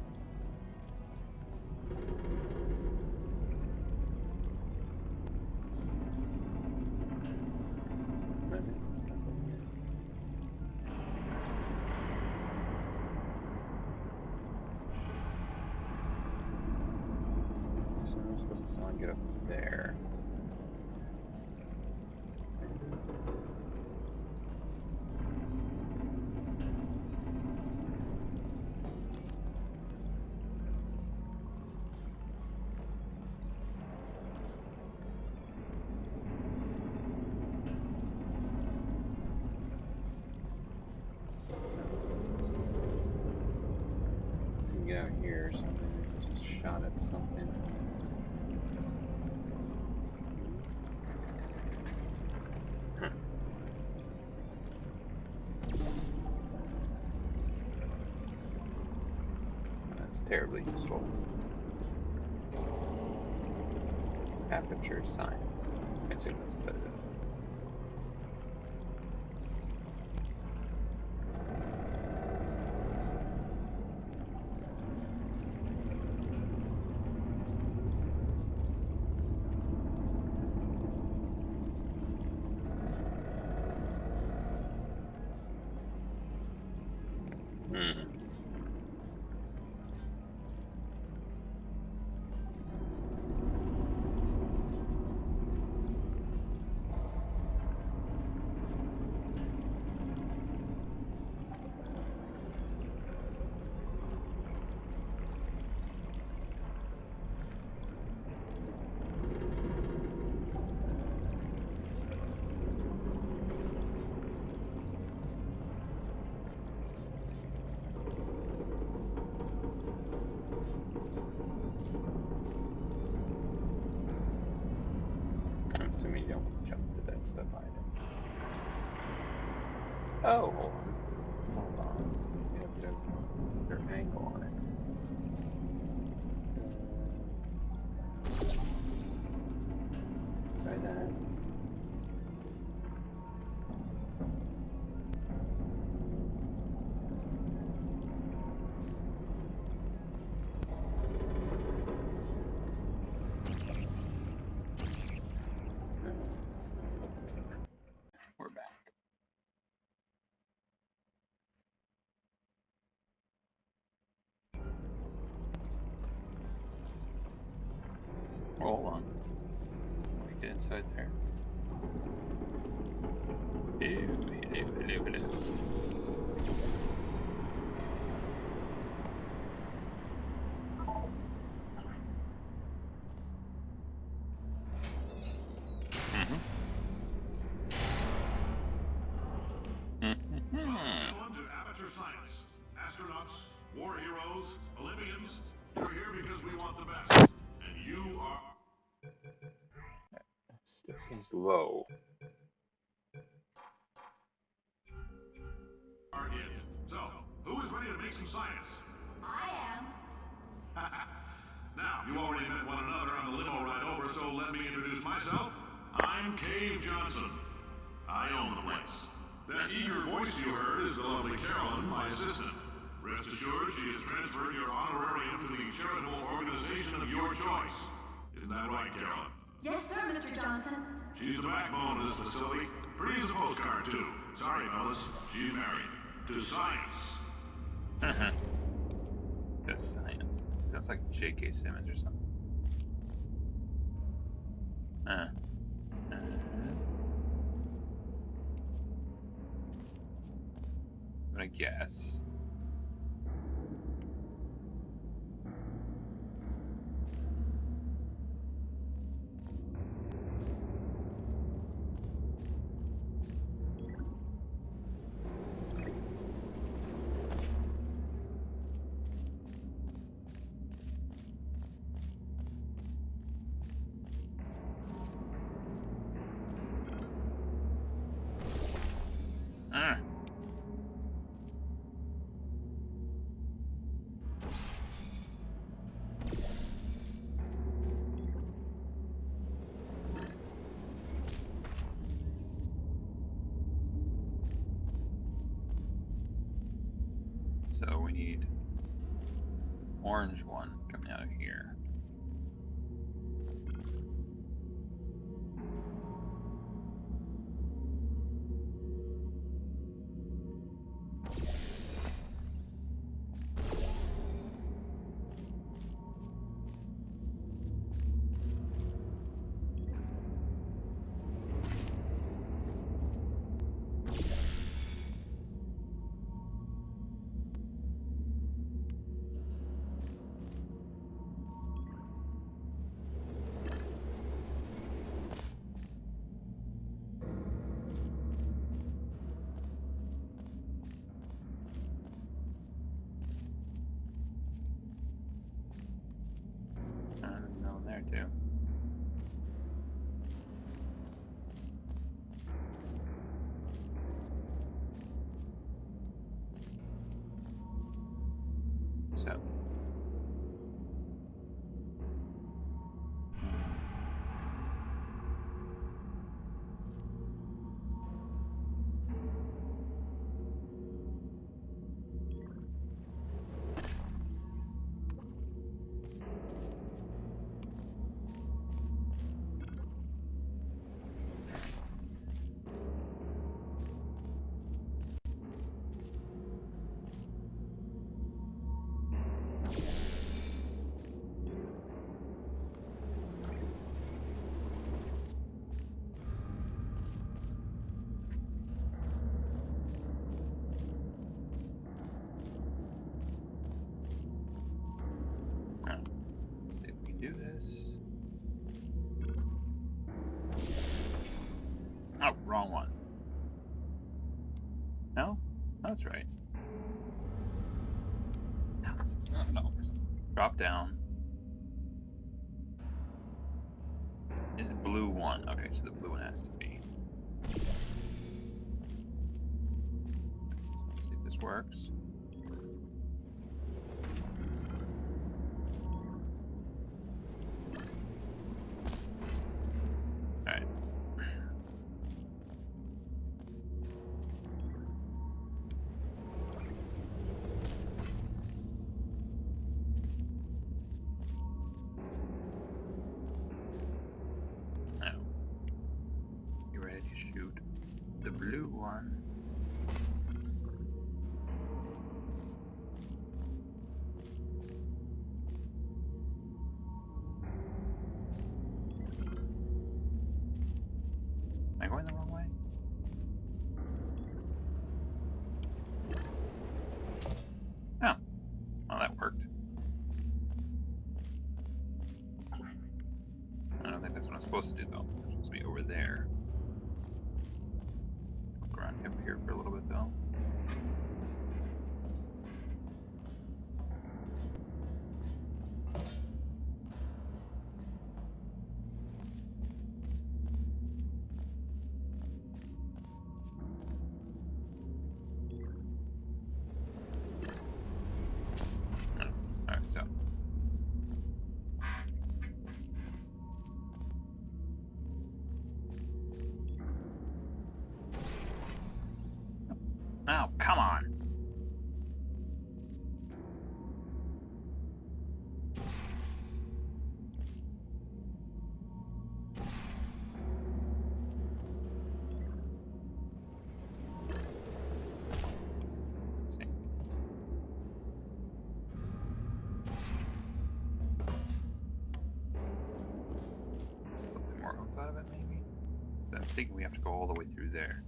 So I'm supposed to someone get up there. Get out here or something. Just a shot at something. Huh. That's terribly useful. Aperture science. I assume that's what that is. I'm assuming you don't jump into that stuff either. Oh, hold on. Hold on. Get a better angle on it. Try that. We're back. Hold on. Let me get inside there. Hello. Welcome to Amateur Science. Astronauts, war heroes, Olympians, you're here because we want the best. And you are... Still seems low. Are it. So, who is ready to make some science? I am. Now, you already met one another on the limo ride over, so let me introduce myself. I'm Cave Johnson. I own the place. That eager voice you heard is the lovely Carolyn, my assistant. Rest assured, she has transferred your honorarium to the charitable organization of your choice. Isn't that right, Carolyn? Yes, sir, Mr. Johnson. She's the backbone of this facility. Pretty as a postcard, too. Sorry, fellas. She's married. To science. To science. Sounds like J.K. Simmons or something. I'm gonna guess. So we need orange one coming out of here. There too. So. Let's see if we can do this. Oh, wrong one. No? That's right. No, this is not no. Drop down. Is it blue one? Okay, so the blue one has to be. Let's see if this works. Alright. Now, you ready to shoot the blue one? Am I going the wrong way? Oh, well that worked. I don't think that's what I'm supposed to do though. I'm supposed to be over there. Look around up here for a little bit though. Oh, alright, so think we have to go all the way through there.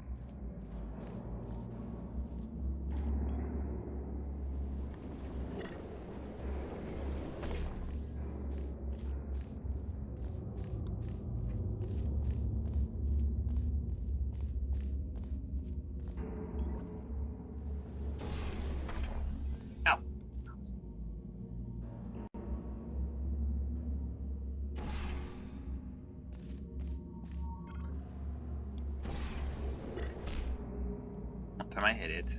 Ow. One time I hit it.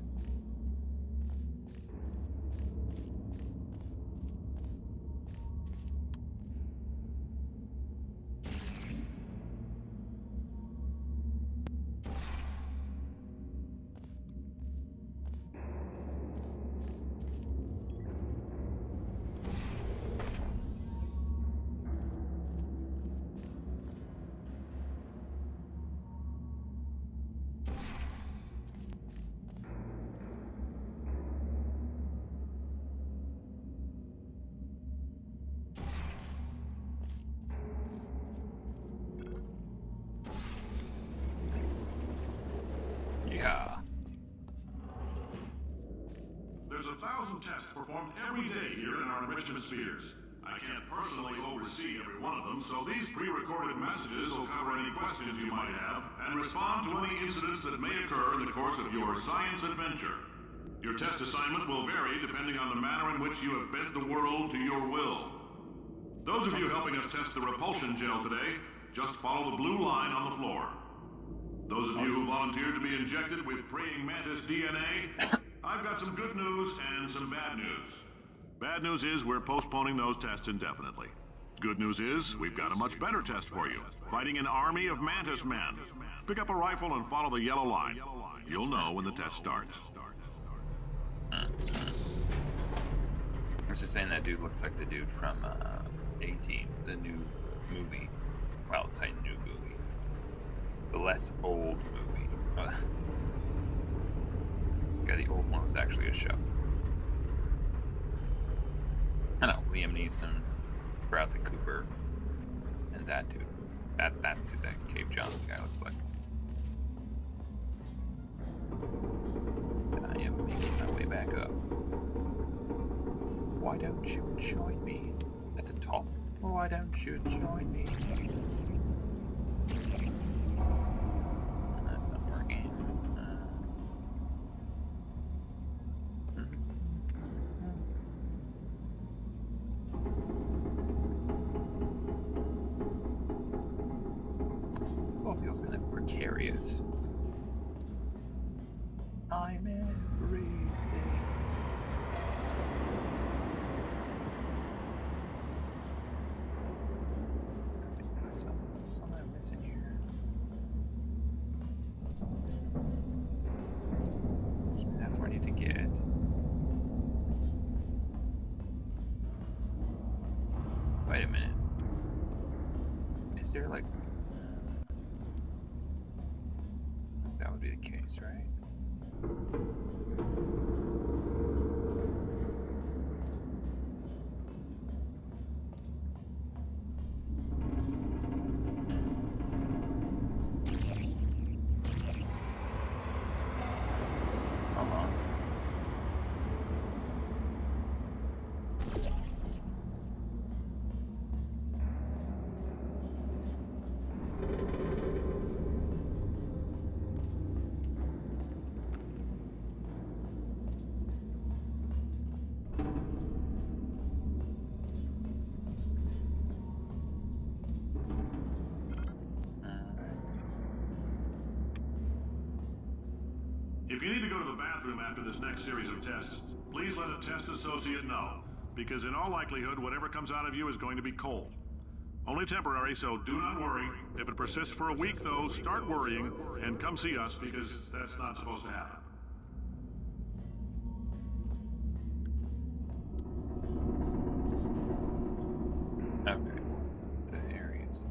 Yeah. There's 1,000 tests performed every day here in our enrichment spheres. I can't personally oversee every one of them, so these pre-recorded messages will cover any questions you might have and respond to any incidents that may occur in the course of your science adventure. Your test assignment will vary depending on the manner in which you have bent the world to your will. Those of you helping us test the repulsion gel today, just follow the blue line on the floor. Those of you who volunteered to be injected with praying mantis DNA, I've got some good news and some bad news. Bad news is we're postponing those tests indefinitely. Good news is we've got a much better test for you. Fighting an army of mantis men. Pick up a rifle and follow the yellow line. You'll know when the test starts. I was just saying that dude looks like the dude from 18, the new movie. Well, it's a new movie. The less old movie. Yeah, the old one was actually a show. I know, Liam Neeson, Bradley Cooper, and that dude. That's who that Cave Johnson guy looks like. And I am making my way back up. Why don't you join me at the top? Why don't you join me? That's not working. This all feels kind of precarious. I'm everything. Something I'm missing here. That's where I need to get. Wait a minute. Is there like... that would be the case, right? If you need to go to the bathroom after this next series of tests, please let a test associate know, because in all likelihood, whatever comes out of you is going to be coal. Only temporary, so do not worry. If it persists for a week, though, start worrying and come see us, because that's not supposed to happen. Okay. The areas.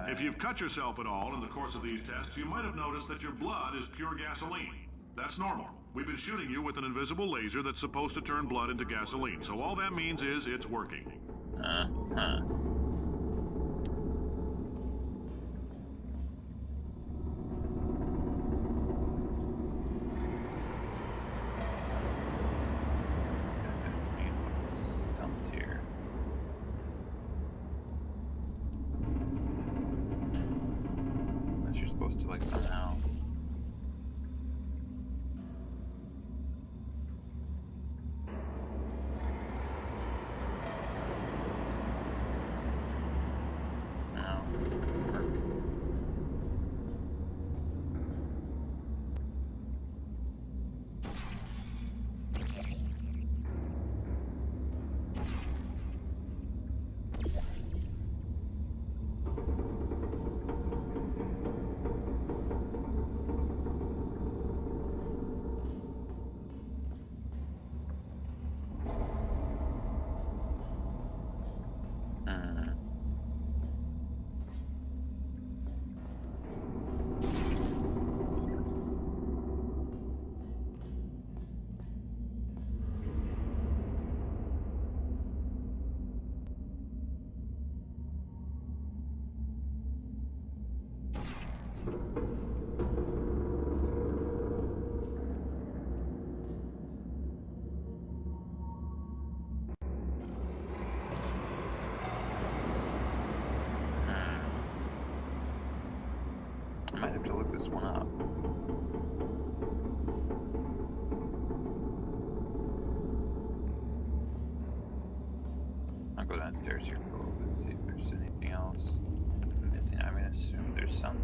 If you've cut yourself at all in the course of these tests, you might have noticed that your blood is pure gasoline. That's normal. We've been shooting you with an invisible laser that's supposed to turn blood into gasoline, so all that means is it's working. Uh-huh. That's me stumped here. Unless you're supposed to, like, somehow... I might have to look this one up. I'll go downstairs here for a little bit, see if there's anything else I'm missing. I mean, I assume there's some.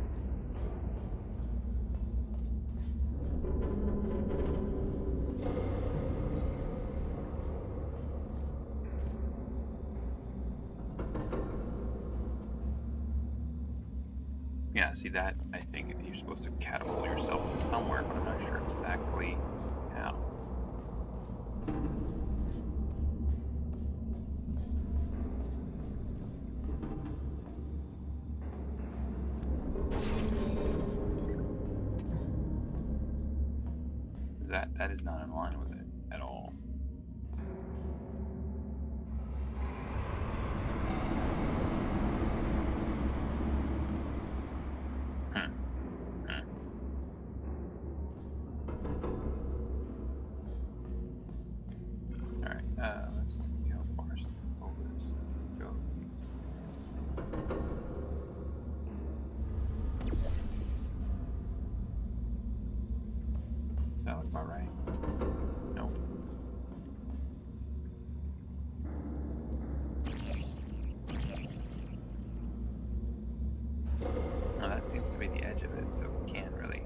Yeah, see that? I think you're supposed to catapult yourself somewhere, but I'm not sure exactly how. That is not in line with it at all. Alright, let's see how far over this stuff goes. Does that look about right? Nope. No, that seems to be the edge of it, so we can't really...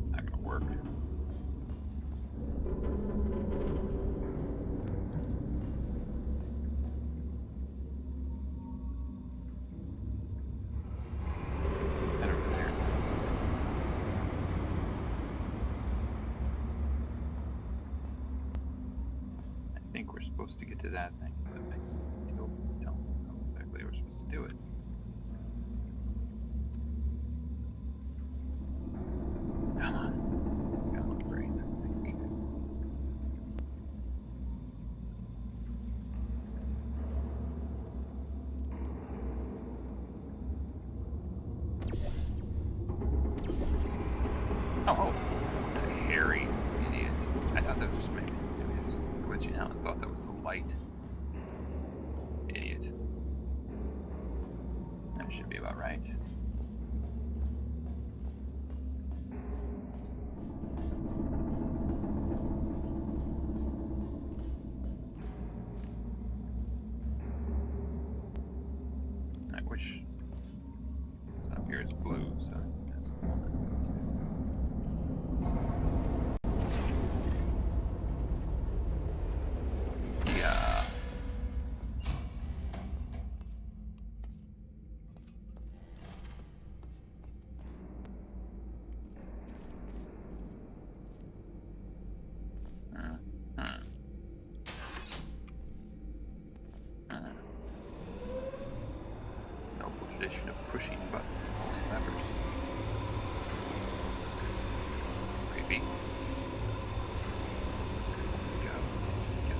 It's not gonna work. That over there is also amazing. I think we're supposed to get to that thing, but I still don't know exactly how we're supposed to do it. Come on. Come on, brain, I think. Oh, the hairy idiot. I thought that was just maybe it was glitching out and thought that was the light. Idiot. That should be about right. Which up here is blue, so that's the one. Yeah. tradition of pushing buttons and levers. Creepy. Good job. Good.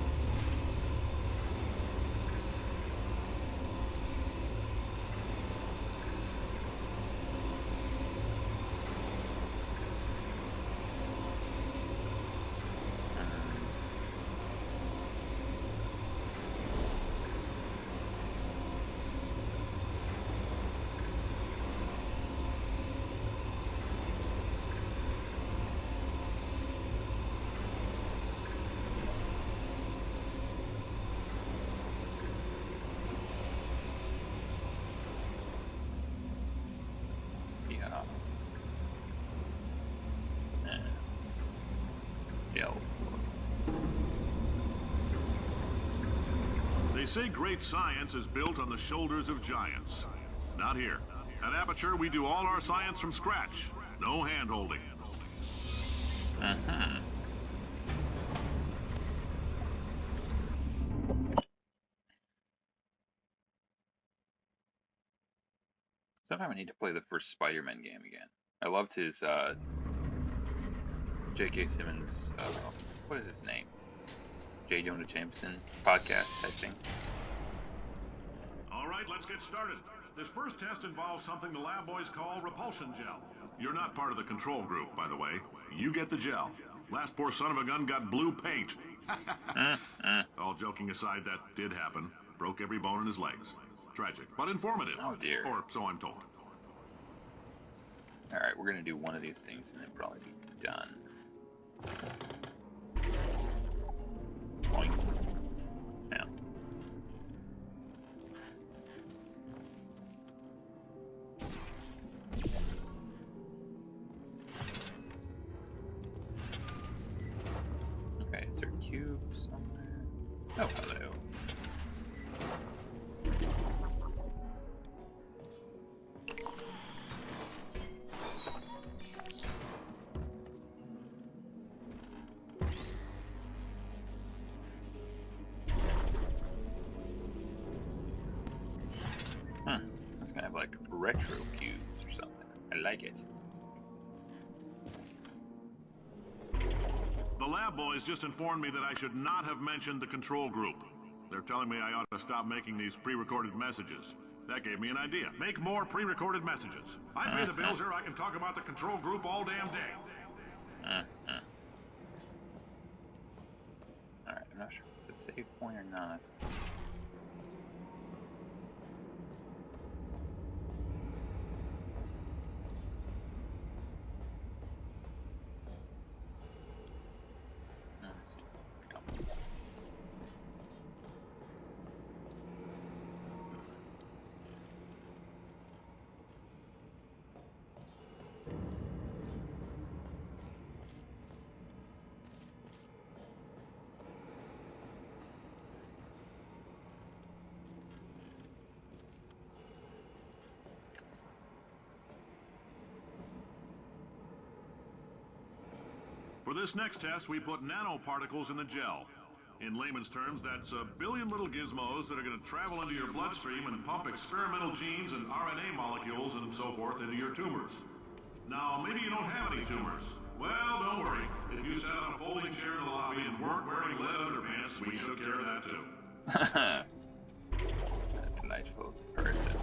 They say great science is built on the shoulders of giants. Not here. At Aperture, we do all our science from scratch. No hand-holding. Sometime I need to play the first Spider-Man game again. I loved his J.K. Simmons, what is his name? J. Jonah Jameson podcast type thing. All right, let's get started. This first test involves something the lab boys call repulsion gel. You're not part of the control group, by the way. You get the gel. Last poor son of a gun got blue paint. All joking aside, that did happen. Broke every bone in his legs. Tragic, but informative. Oh dear. Or so I'm told. Alright, we're gonna do one of these things and then probably be done. Boing. Yeah. Okay, is there a cube somewhere? Oh, hello. It's gonna have like retro cubes or something. I like it. The lab boys just informed me that I should not have mentioned the control group. They're telling me I ought to stop making these pre-recorded messages. That gave me an idea. Make more pre-recorded messages. I pay the bills here, I can talk about the control group all damn day. Alright, I'm not sure if it's a save point or not. For this next test, we put nanoparticles in the gel. In layman's terms, that's a billion little gizmos that are going to travel into your bloodstream and pump experimental genes and RNA molecules and so forth into your tumors. Now, maybe you don't have any tumors. Well, don't worry. If you sat on a folding chair in the lobby and weren't wearing lead underpants, we took care of that too. A delightful person.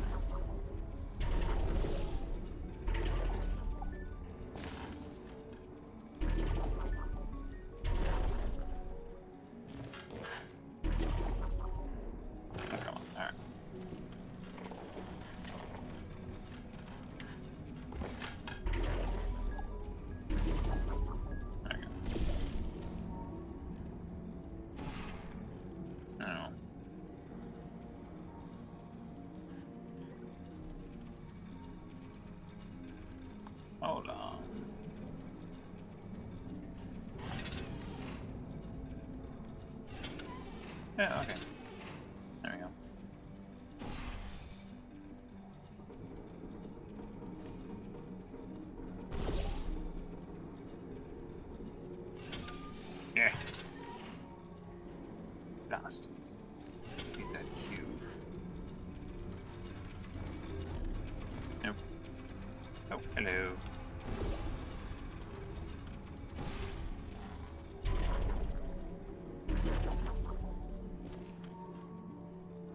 Hold on. Yeah, okay. There we go. Yeah. Dust. Get that cube. Hello.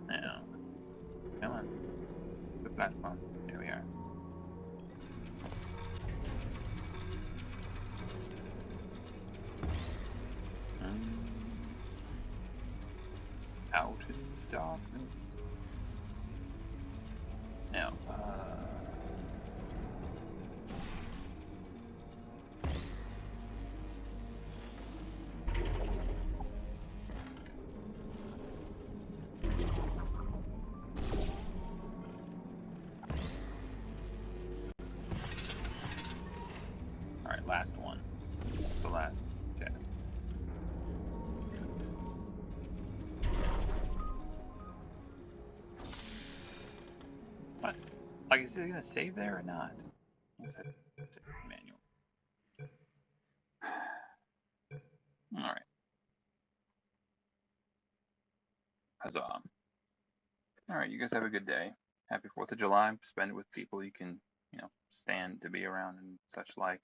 Now, come on. The platform. There we are. Out in the darkness. Now, alright, last one. This is the last test. What? Like, is it gonna save there or not? Is it manual? Alright. Huzzah. Alright, you guys have a good day. Happy 4th of July. Spend it with people you can, stand to be around and such like.